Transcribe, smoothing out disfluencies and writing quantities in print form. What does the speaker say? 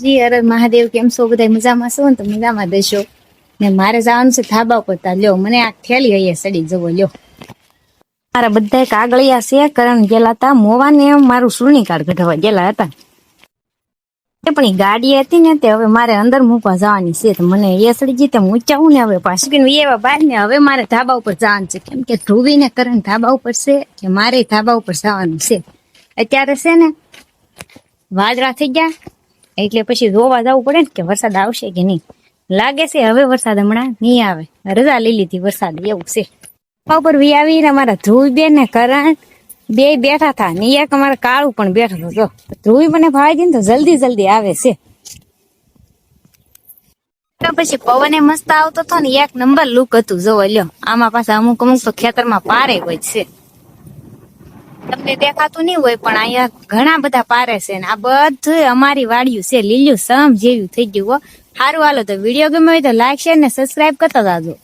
માતાજી, અરે મહાદેવ, કેમ છો બધા? મજામાં છો ને? તો મજામાં દેશો ને. મારે જવાનું છે ધાબા ઉપર. તા લ્યો, મને આ થેલી અહીંયા સડી જવો લ્યો. મારા બધા કાગળિયા છે કરણ ગયેલા હતા મોવા ને મારું સુરણી કાર્ડ કઢાવવા ગયેલા હતા. પણ એ ગાડી હતી ને તે હવે મારે અંદર મૂકવા જવાની છે. તો મને એ સડી ગઈ, હું ઊંચાવું ને હવે પાછું એવા બહાર ને હવે મારે ધાબા ઉપર જવાનું છે. કેમ કે ધ્રુવી ને કરણ ધાબા ઉપર છે કે મારે ધાબા ઉપર જવાનું છે. અત્યારે છે ને વાદળા થઈ ગયા એટલે પછી જોવા જવું પડે ને કે વરસાદ આવશે કે નહીં. લાગે છે હવે વરસાદ હમણાં નહીં આવે. રજા લઈ લીધી વરસાદ એવું છે. ઉપર વી આવીને અમારા ધ્રુવી બેન ને કરણ બે બેઠા હતા ને એક અમારે કાળું પણ બેઠો હતો. ધ્રુવી મને ભાઈ દે ને તો જલ્દી જલ્દી આવે છે. પછી પવને મસ્ત આવતો હતો ને એક નંબર લુક હતું. જોવો લ્યો, આમાં પાછા અમુક અમુક તો ખેતરમાં પારે હોય છે. તમને દેખાતું નહીં હોય પણ અહીંયા ઘણા બધા પારે છે ને આ બધું અમારી વાડિયું છે. લીલું સમ જેવું થઈ ગયું. સારું, હાલો તો વિડીયો ગમે હોય તો લાઈક શેર ને સબસ્ક્રાઇબ કરતા જાજો.